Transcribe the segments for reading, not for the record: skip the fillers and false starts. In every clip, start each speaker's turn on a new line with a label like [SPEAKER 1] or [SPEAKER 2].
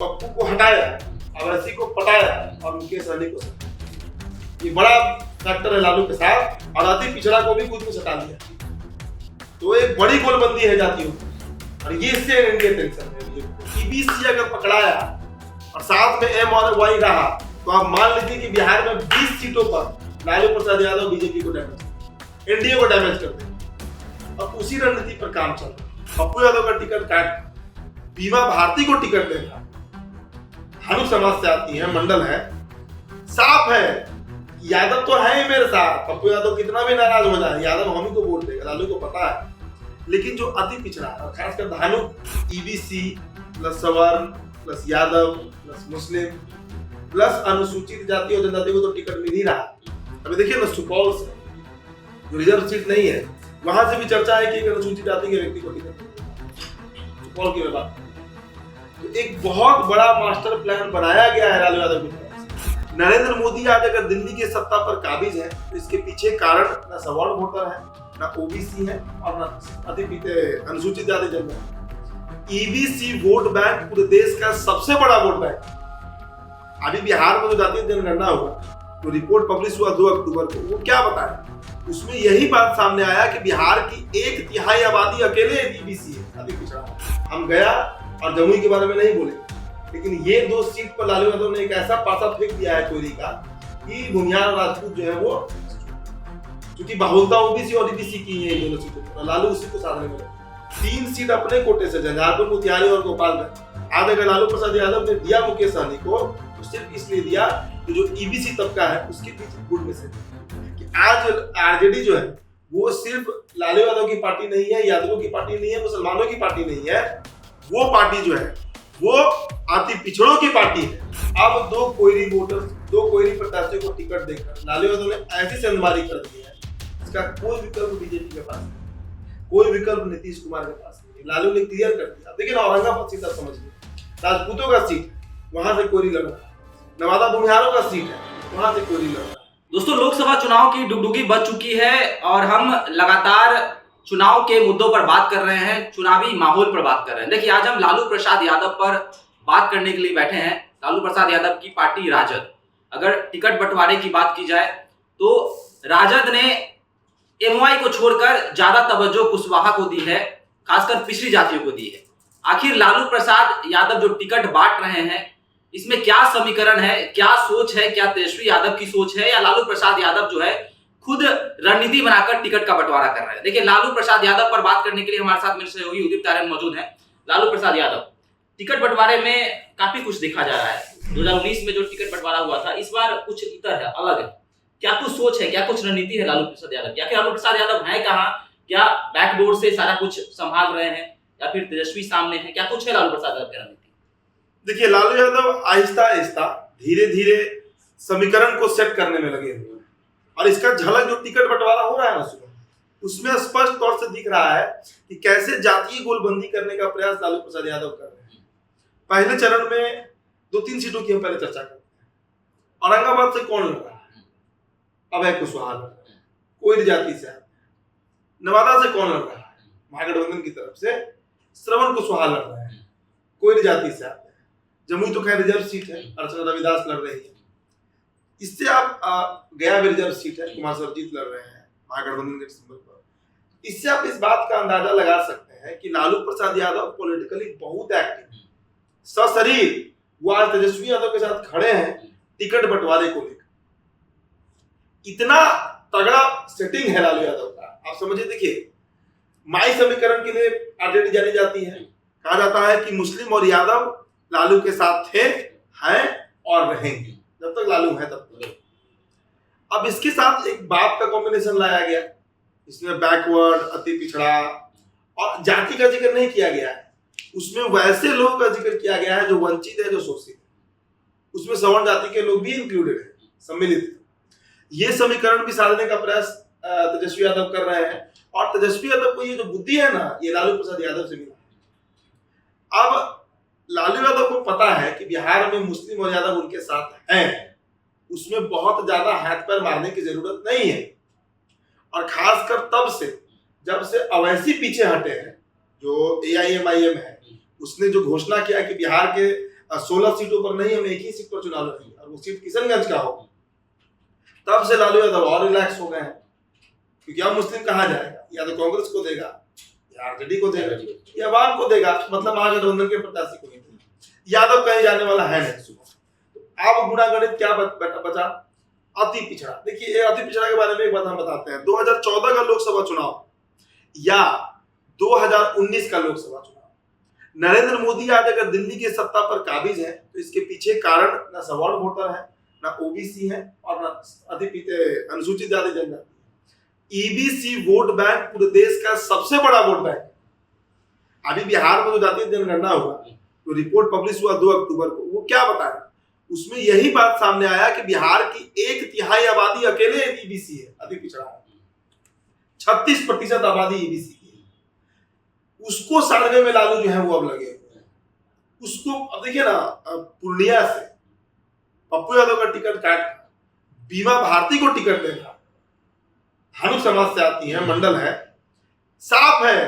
[SPEAKER 1] पप्पू को हटाया, अवैसी को पटाया और मुकेश सहनी को सटाया। ये बड़ा फैक्टर है लालू के साथ, और अति पिछड़ा को भी खुद को सटा लिया। तो एक बड़ी गोलबंदी है जातियों की, और ये इससे इंडिया टेंशन है। ईबीसी अगर पकड़ाया और साथ में एम और वाई रहा तो आप मान लीजिए कि बिहार में 20 सीटों पर लालू प्रसाद यादव बीजेपी को डैमेज, एनडीए को डैमेज कर देंगे। और उसी रणनीति पर काम चल रहा है। पप्पू यादव का टिकट काट, बीमा भारती को टिकट देगा, भानु समाज से आती है, मंडल है, साफ है यादव तो है ही मेरे साथ। पप्पू यादव कितना भी नाराज हो जाए, यादव हम ही को वोट देगा, लालू को पता है। लेकिन जो अति पिछड़ा है, खासकर भानु, ईबीसी प्लस सवर्ण plus Yadav plus Muslim plus अनुसूचित जाति और जनजाति को तो टिकट मिल ही रहा। अभी देखिए ना, सुपौल से जो रिजर्व सीट नहीं है, वहां से भी चर्चा है कि अनुसूचित जाति के व्यक्ति को टिकट मिलेगा। सुपौल की बात, तो एक बहुत बड़ा मास्टर प्लान बनाया गया है लालू यादव की तरफ से। नरेंद्र मोदी आज अगर दिल्ली की सत्ता पर काबिज है तो इसके पीछे कारण ना सवर्ण वोटर है, ना ओबीसी है और ना अनुसूचित जाति जनजाति। ईबीसी वोट बैंक पूरे देश का सबसे बड़ा वोट बैंक। अभी बिहार में जो जातीय जनगणना हुआ, तो रिपोर्ट पब्लिश हुआ 2 अक्टूबर को, वो क्या बताया? उसमें यही बात सामने आया कि बिहार की 1/3 आबादी अकेले ईबीसी है, अति पिछड़ा। हम गया और जमुई के बारे में नहीं बोले, लेकिन ये 2 सीट पर लालू यादव ने एक ऐसा पासा फेंक दिया है कोयरी का कि भुनियार राजपूत जो है वो, क्योंकि बहुलता ओबीसी और ईबीसी की है दोनों सीटों, लालू उसी को साधने में 3 सीट अपने कोटे से, झंझारपुर, मोतिहारी और गोपालगंज। आज अगर लालू प्रसाद यादव ने दिया मुकेश सहनी को, तो सिर्फ इसलिए दिया कि जो ईबीसी तबका है उसके बीच गुट में से कि आज आरजेडी जो है वो सिर्फ लालू यादव की पार्टी नहीं है, यादवों की पार्टी नहीं है, मुसलमानों की पार्टी नहीं है। वो पार्टी जो है वो अति पिछड़ों की पार्टी है। अब 2 कोयरी वोटर, 2 कोयरी प्रत्याशियों को टिकट देकर लालू यादव ने ऐसी संदमारी कर दी है, इसका कोई विकल्प बीजेपी के पास नहीं, कोई विकल्प नीतीश कुमार के पास नहीं। लालू ने क्लियर कर दिया। देखिए ना, औरंगाबाद सीट आप समझिए, राजपूतों का सीट, वहां से कोयरी लड़ रहा है। नवादा भूमिहारों का सीट है, वहां से कोयरी लड़ रहा है।
[SPEAKER 2] दोस्तों, लोकसभा चुनाव की डुगडुगी बज चुकी है और हम लगातार चुनाव के मुद्दों पर बात कर रहे हैं, चुनावी माहौल पर बात कर रहे हैं। देखिए, आज हम लालू प्रसाद यादव पर बात करने के लिए बैठे हैं। लालू प्रसाद यादव की पार्टी राजद, अगर टिकट बंटवारे की बात की जाए तो राजद ने एमवाई को छोड़कर ज्यादा तवज्जो कुशवाहा को दी है, खासकर पिछड़ी जातियों को दी है। आखिर लालू प्रसाद यादव जो टिकट बांट रहे हैं, इसमें क्या समीकरण है, क्या सोच है, क्या तेजस्वी यादव की सोच है, या लालू प्रसाद यादव जो है खुद रणनीति बनाकर टिकट का बंटवारा कर रहे हैं? देखिए, लालू प्रसाद यादव पर बात करने के लिए हमारे साथ मेरे सहयोगी उदित तारण मौजूद हैं। लालू प्रसाद यादव, टिकट बंटवारे में काफी कुछ देखा जा रहा है। 2019 में जो टिकट बंटवारा हुआ था, इस बार कुछ इतर है, अलग है। क्या कुछ सोच है, क्या कुछ रणनीति है लालू प्रसाद यादव की? लालू प्रसाद यादव है कहाँ? क्या बैकडोर से सारा कुछ संभाल रहे हैं, या फिर तेजस्वी सामने है? क्या कुछ है लालू प्रसाद यादव की रणनीति?
[SPEAKER 1] देखिए, लालू यादव आहिस्ता आहिस्ता धीरे धीरे समीकरण को सेट करने में लगे हुए हैं, और इसका झलक जो टिकट बंटवारा हो रहा है ना सुबह, उसमें स्पष्ट तौर से दिख रहा है कि कैसे जातीय गोलबंदी करने का प्रयास लालू प्रसाद यादव कर रहे हैं। पहले चरण में 2-3 सीटों की हम पहले चर्चा करते हैं। औरंगाबाद से कौन लड़ रहा है? अभय कुशवाहा लड़ रहा है, कोई जाति से। नवादा से कौन लड़ रहा है? महागठबंधन की तरफ से श्रवण कुशवाहा लड़ रहे हैं, कोई जाति से आते हैं। जमुई तो खैर रिजर्व सीट है, अर्चना रविदास लड़ रही है। इससे आप गया भी रिजर्व सीट है, कुमार सर्वजीत लड़ रहे हैं महागठबंधन के सिंबल पर। इससे आप इस बात का अंदाजा लगा सकते हैं कि लालू प्रसाद यादव पॉलिटिकली बहुत एक्टिव, सशरीर वो आज तेजस्वी यादव के साथ खड़े हैं टिकट बंटवारे को लेकर। इतना तगड़ा सेटिंग है लालू यादव का, आप समझिए। देखिए, माई समीकरण के लिए आरजेडी जानी जाती है। कहा जाता है कि मुस्लिम और यादव लालू के साथ थे, हैं और रहेंगे, जब तक लालू है तब तक। अब इसके साथ एक बाप का कॉम्बिनेशन लाया गया, इसमें बैकवर्ड, अति पिछड़ा और जाति का जिक्र नहीं किया गया है। उसमें वैसे लोगों का जिक्र किया गया है जो वंचित है, जो शोषित है। उसमें सवर्ण जाति के लोग भी इंक्लूडेड है, सम्मिलित। ये समीकरण भी साधने का प्रयास तेजस्वी यादव कर रहे हैं, और तेजस्वी यादव को ये जो बुद्धि है ना, ये लालू प्रसाद यादव से मिला। अब लालू यादव को पता है कि बिहार में मुस्लिम और यादव उनके साथ हैं, उसमें बहुत ज्यादा हाथ पैर मारने की जरूरत नहीं है। और खासकर तब से जब से अवैसी पीछे हटे हैं, जो AIMIM है, उसने जो घोषणा किया कि बिहार के 16 सीटों पर नहीं, हम एक ही सीट पर चुनाव लड़ेंगे और वो सीट किशनगंज का हो। तब से लालू यादव और रिलैक्स हो गए हैं, क्योंकि अब मुस्लिम कहाँ जाएगा, या तो कांग्रेस को देगा या आरजेडी को देगा या आवाम को देगा, मतलब महागठबंधन के प्रत्याशी को नहीं देगा। यादव कहीं जाने वाला है नहीं सुबह। तो अब गुणागणित क्या बचा, अति पिछड़ा। देखिए अति पिछड़ा के बारे में एक बात हम बताते हैं, 2014 का लोकसभा चुनाव या 2019 का लोकसभा चुनाव, नरेंद्र मोदी आज अगर दिल्ली की सत्ता पर काबिज है तो इसके पीछे कारण ना सवर्ण वोटर है, ना ओबीसी है और ना अनुसूचित जाति जनजाति। ईबीसी वोट बैंक पूरे देश का सबसे बड़ा वोट बैंक। अभी बिहार में जो जातीय जनगणना हुआ, तो रिपोर्ट पब्लिश हुआ 2 अक्टूबर को, वो क्या बताया, उसमें यही बात सामने आया कि बिहार की 1/3 आबादी अकेले ईबीसी है, अति पिछड़ा है। 36% आबादी ईबीसी की है। उसको साधने में लालू जो है वो अब लगे हुए हैं। उसको अब देखिए ना, पूर्णिया से पप्पू यादव का टिकट काट बीमा भारती को टिकट देगा, धानुक समाज से आती है, मंडल है, साफ है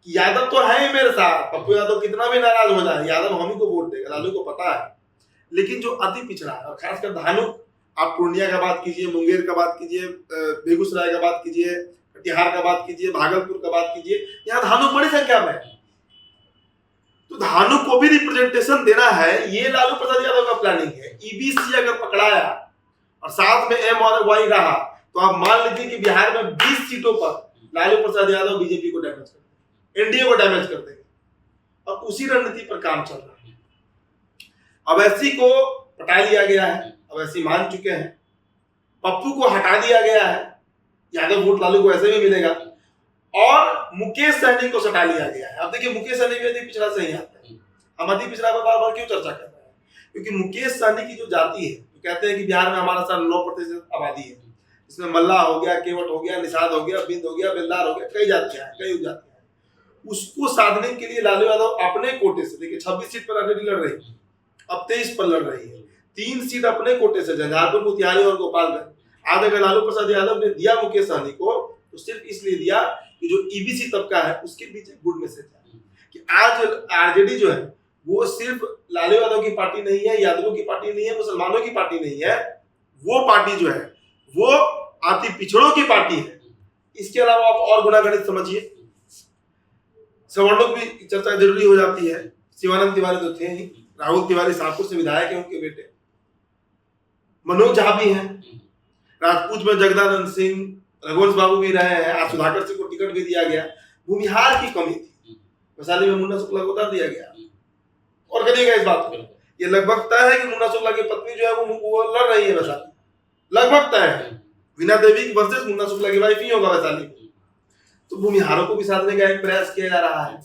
[SPEAKER 1] कि यादव तो है ही मेरे साथ, पप्पू यादव कितना भी नाराज हो जाए यादव हम ही को वोट देगा, लालू को पता है। लेकिन जो अति पिछड़ा है और खासकर धानुक, आप पूर्णिया का बात कीजिए, मुंगेर का बात कीजिए, बेगूसराय का बात कीजिए, कटिहार का बात कीजिए, भागलपुर का बात कीजिए, यहाँ धानुक बड़ी संख्या में है। तो धानुक को भी रिप्रेजेंटेशन देना है, ये लालू प्रसाद यादव का प्लानिंग है। ईबीसी अगर पकड़ाया और साथ में एम और वाई रहा, तो आप मान लीजिए कि बिहार में 20 सीटों पर लालू प्रसाद यादव बीजेपी को डैमेज कर देंगे, एनडीए को डैमेज कर देंगे, और उसी रणनीति पर काम चल रहा है। अवैसी को हटा लिया गया है, अवैसी मान चुके हैं, पप्पू को हटा दिया गया है, यादव वोट लालू को ऐसे भी मिलेगा, और मुकेश सहनी को हटा लिया गया है। अब देखिए मुकेश सहनी भी अति पिछड़ा से ही आता है। हम अति पिछड़ा पर बार बार क्यों चर्चा कर रहे हैं, क्योंकि मुकेश सहनी की जो जाति है, तो कहते हैं कि बिहार में हमारा साथ 9% आबादी है, इसमें मल्ला हो गया, केवट हो गया, निषाद हो गया, बिंद हो गया, बेलदार हो गया, कई जातियां हैं, कई उपजातियां हैं। उसको साधने के लिए लालू यादव अपने कोटे से, देखिए 26 सीट पर ऑलरेडी लड़ रही है, अब 23 पर लड़ रही है, 3 सीट अपने कोटे से, झंझारपुर, मोतिहारी और गोपालगंज। आज अगर लालू प्रसाद यादव ने दिया मुकेश सहनी को, तो सिर्फ इसलिए दिया कि जो ईबीसी तबका है उसके पीछे गुड मैसेज है कि आज आरजेडी जो है वो सिर्फ लालू यादव की पार्टी नहीं है, यादवों की पार्टी नहीं है, मुसलमानों की पार्टी नहीं है, वो पार्टी जो है वो अति पिछड़ों की पार्टी है। इसके अलावा आप और गुणागणित समझिए, सवर्णों की चर्चा जरूरी हो जाती है। शिवानंद तिवारी तो थे ही, राहुल तिवारी शाहपुर से विधायक है, उनके बेटे मनोज झा भी हैं, राजपूत में जगदानंद सिंह, रघुवंश बाबू भी रहे हैं, आज सुधाकर सिंह को टिकट भी दिया गया। भूमिहार की कमी थी, वैशाली में मुन्ना शुक्ला को उतार दिया गया, और करिएगा इस बात को, ये लगभग तय है कि मुन्ना शुक्ला की पत्नी जो है वो लड़ रही है वैशाली, लगभग तय है। वीणा देवी वर्सेस मुन्ना शुक्ला की वाइफ ही होगा वैशाली। तो भूमिहारों को भी साधने का एक प्रयास किया जा रहा है।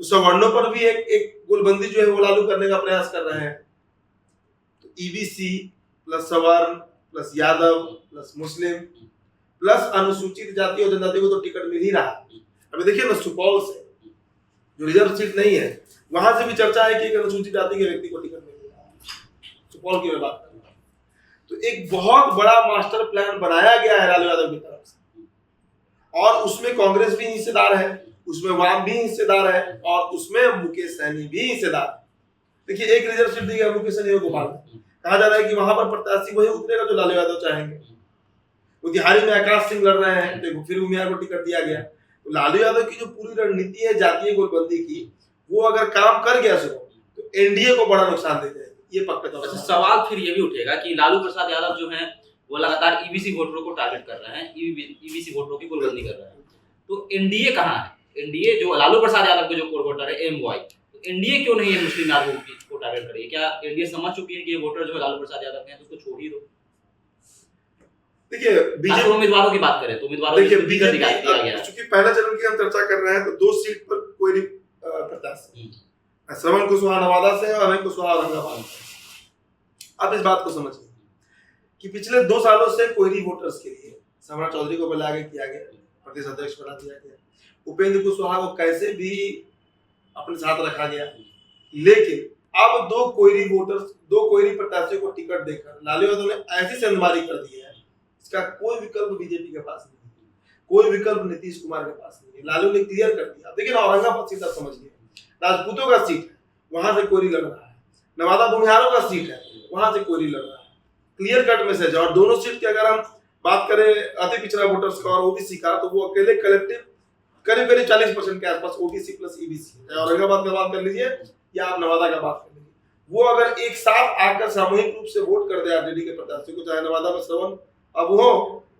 [SPEAKER 1] तो सवर्णों पर भी एक गोलबंदी जो है वो लागू करने का प्रयास कर रहे हैं। तो ईबीसी प्लस सवर्ण plus Yadav plus Muslim plus अनुसूचित जाति और जनजाति को तो टिकट मिल ही रहा है। अभी देखिए ना, सुपौल से जो रिजर्व सीट नहीं है, वहां से भी चर्चा है कि एक अनुसूचित जाति के व्यक्ति को टिकट मिल रहा है। सुपौल की मैं बात कर रहा हूँ। तो एक बहुत बड़ा मास्टर प्लान बनाया गया है लालू यादव की तरफ से, और उसमें कांग्रेस भी हिस्सेदार है, उसमें वाम भी हिस्सेदार है, और उसमें मुकेश सहनी भी हिस्सेदार है। देखिए एक रिजर्व सीट दी गई मुकेश सहनी को गोपाल, कहा जा रहा है कि वहां पर प्रत्याशी वही उतरेगा जो लालू यादव चाहेंगे। मोतिहारी में आकाश सिंह लड़ रहे हैं, देखो फिर उमिया को टिकट दिया गया। तो लालू यादव की जो पूरी रणनीति है जातीय गोलबंदी की, वो अगर काम कर गया तो एनडीए को बड़ा नुकसान दे जाएगी, ये पक्का तौर पर।
[SPEAKER 2] सवाल फिर ये भी उठेगा कि लालू प्रसाद यादव जो है वो लगातार ईबीसी वोटरों को टारगेट कर रहे हैं, ईबीसी वोटरों की गोलबंदी कर रहे हैं, तो एनडीए कहाँ है? एनडीए जो लालू प्रसाद यादव के जो कोर वोटर है एमवाई, तो एनडीए क्यों नहीं है मुस्लिम यादवों को टारगेट करिए? क्या एनडीए समझ चुकी है कि ये वोटर जो है लालू प्रसाद यादव के हैं, तो उसको छोड़ ही दो?
[SPEAKER 1] देखिए बीजेपी
[SPEAKER 2] उम्मीदवारों की बात करें तो उम्मीदवारों
[SPEAKER 1] देखिए बीजेपी, क्योंकि पहले चरण की हम चर्चा कर रहे हैं, तो 2 सीट पर कोई नहीं प्रत्याशी, श्रवण कुशवाहा नवादा से और अभय कुशवाहा औरंगाबाद से। अब इस बात को समझिए कि पिछले 2 सालों से कोयरी वोटर्स के लिए समरा चौधरी को बुला के किया गया, प्रदेश अध्यक्ष बना दिया गया, उपेंद्र कुशवाहा को कैसे भी अपने साथ रखा गया, लेकिन अब 2 कोयरी वोटर्स, 2 कोयरी प्रत्याशियों को टिकट देकर लालू यादव ने ऐसी सेंधमारी कर दी है, इसका कोई विकल्प बीजेपी के पास नहीं है, कोई विकल्प नीतीश कुमार के पास नहीं है। लालू ने क्लियर कर दिया। देखिए ना, औरंगाबाद सीट आप समझिए, राजपूतों का सीट है, वहां से कोयरी लड़ रहा है, नवादा भूमिहारों का सीट है, वहां से कोई नहीं लड़ रहा है। क्लियर कट मैसेज है। और दोनों सीट की अगर हम बात करें अति पिछड़ा वोटर्स का और ओबीसी का, तो वो अकेले कलेक्टिव करीब करीब 40% के आसपास ओबीसी प्लस ईबीसी। औरंगाबाद का बात कर लीजिए या आप नवादा का बात कर लीजिए, वो अगर एक साथ आकर सामूहिक रूप से वोट कर दे आरजेडी के प्रत्याशी को, चाहे नवादा में श्रवण अब हो,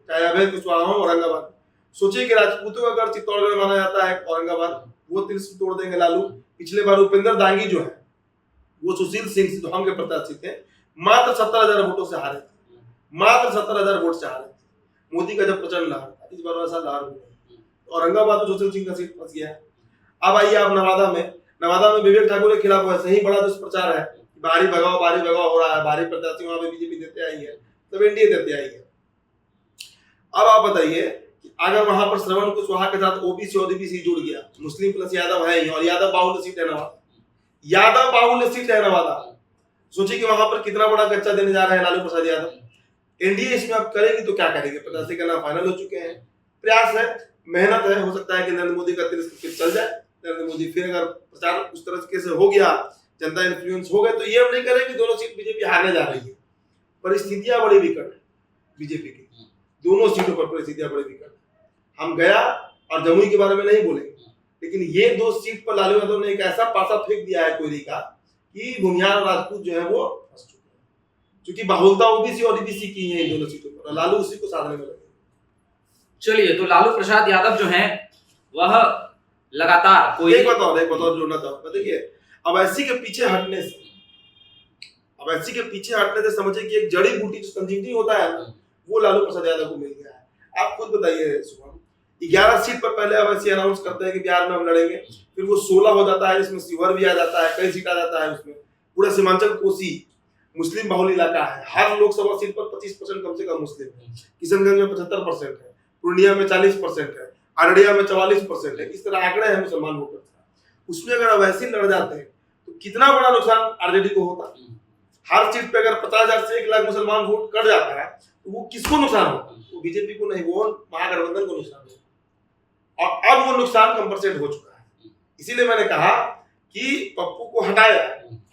[SPEAKER 1] चाहे अभय कुशवाहा हो औरंगाबाद। सोचिए कि राजपूतों का अगर चित्तौड़गढ़ माना जाता है औरंगाबाद, वो तिरछी तोड़ देंगे लालू। पिछले बार उपेंद्र दांगी जो है वो सुशील सिंह सिद्धौम के प्रत्याशी थे, मात्र 70,000 वोटों से हारे थे, मात्र 70,000 वोट से हारे थे। मोदी का जब प्रचंड लहर था, इस बार वैसा लहर नहीं। औरंगाबाद में सुशील सिंह का सीट फंस गया। अब आइए आप नवादा में विवेक ठाकुर के खिलाफ वैसे ही बड़ा दुष्प्रचार है, बाहरी भगाओ हो रहा है, बाहरी प्रत्याशी वहां पे बीजेपी देते आई है, तब एनडीए देते आई है। अब आप बताइए कि अगर वहां पर श्रवण कुशवाहा के साथ ओबीसी और ईबीसी जुड़ गया, मुस्लिम प्लस यादव है ही, और यादव बाहुल्य सीट है नवादा, यादव बाहुल्य सीट है नवादा। सोचिए कि वहां पर कितना बड़ा कच्चा देने जा रहे हैं लालू प्रसाद यादव। एनडीए इसमें अब करेगी तो क्या करेगी, प्रत्याशी का नाम फाइनल हो चुके हैं। प्रयास है, मेहनत है, हो सकता है कि नरेंद्र मोदी का तिरस्कृत चल जाए। नरेंद्र मोदी फिर अगर प्रचार उस तरीके से हो गया, जनता इन्फ्लुएंस हो गए, तो ये हम नहीं करें कि दोनों सीट बीजेपी हारने जा रही है। परिस्थितियां बड़ी विकट है बीजेपी की, दोनों सीटों पर परिस्थितियां बड़ी विकट है। हम गया और जमुई के बारे में नहीं बोलेंगे, लेकिन ये 2 सीट पर लालू यादव ने एक ऐसा पासा फेंक दिया है कोयली का कि भूमिहार और राजपूत जो है वो फंस चुके हैं, क्योंकि बाहुलता ओबीसी और ईबीसी की है इन दोनों सीटों पर, और लालू उसी को साधने में लगे।
[SPEAKER 2] चलिए, तो लालू प्रसाद यादव जो है वह लगातार कोई
[SPEAKER 1] एक बताओ जोड़ना चाहूंगा। देखिए, अवैसी के पीछे हटने से समझिए कि एक जड़ी बूटी जो संजीवनी होता है ना, वो लालू प्रसाद यादव को मिल गया है। आप खुद बताइए शुभम, 11 सीट पर पहले अवैसी अनाउंस करते हैं कि बिहार में हम लड़ेंगे, फिर वो 16 हो जाता है, इसमें शिवहर भी आ जाता है, कई सीट आ जाता है उसमें। पूरा सीमांचल कोसी मुस्लिम बहुल इलाका है, हर लोकसभा सीट पर 25% कम से कम मुस्लिम है। किशनगंज में 75% है, पूर्णिया में 40% है, अररिया में 44% है। इस तरह आंकड़े हैं मुसलमान वोटर का। उसमें अगर अवैसी लड़ जाते हैं तो कितना बड़ा नुकसान आरजेडी को होता। हर सीट पे अगर 50,000 से 1 लाख मुसलमान वोट कर जाता है तो वो किसको नुकसान होता? वो बीजेपी को नहीं, वो महागठबंधन को नुकसान होता। और अब वो नुकसान कंपनसेट हो चुका है। इसीलिए मैंने कहा कि पप्पू को हटाया,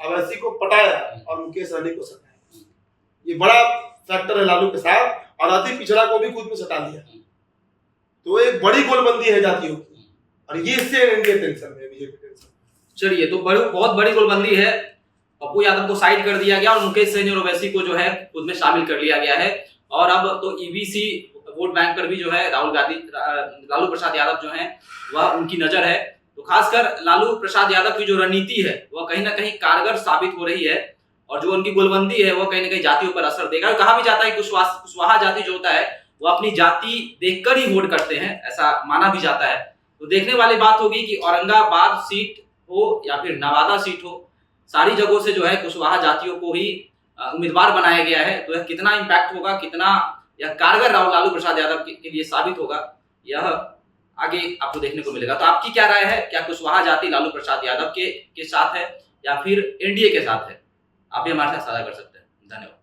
[SPEAKER 1] अवैसी को पटाया और मुकेश सहनी को सटाया। ये बड़ा फैक्टर है लालू के साथ, और अति पिछड़ा को भी खुद में सटा लिया। तो एक बड़ी गोलबंदी है जातियों की, और ये इससे एनडीए टेंशन है, बीजेपी टेंशन।
[SPEAKER 2] चलिए, तो बहुत बड़ी गोलबंदी है। पप्पू यादव को साइड कर दिया गया और मुकेश सहनी और ओवैसी को जो है खुद में शामिल कर लिया गया है। और अब तो ईबीसी वोट बैंक पर भी जो है लालू प्रसाद यादव जो है वह उनकी नजर है। तो खासकर लालू प्रसाद यादव की जो रणनीति है वह कहीं ना कहीं कारगर साबित हो रही है, और जो उनकी गोलबंदी है वह कहीं ना कहीं जातियों पर असर देगा। कहा भी जाता है कि कुशवाहा जाति जो होता है वो अपनी जाति देखकर ही वोट करते हैं, ऐसा माना भी जाता है। तो देखने वाली बात होगी कि औरंगाबाद सीट हो या फिर नवादा सीट हो, सारी जगहों से जो है कुशवाहा जातियों को ही उम्मीदवार बनाया गया है। तो यह कितना इम्पैक्ट होगा, कितना यह कारगर लालू प्रसाद यादव के लिए साबित होगा, यह आगे आपको देखने को मिलेगा। तो आपकी क्या राय है? क्या कुशवाहा जाति लालू प्रसाद यादव के साथ है या फिर एनडीए के साथ है? आप भी हमारे साथ साझा कर सकते हैं। धन्यवाद।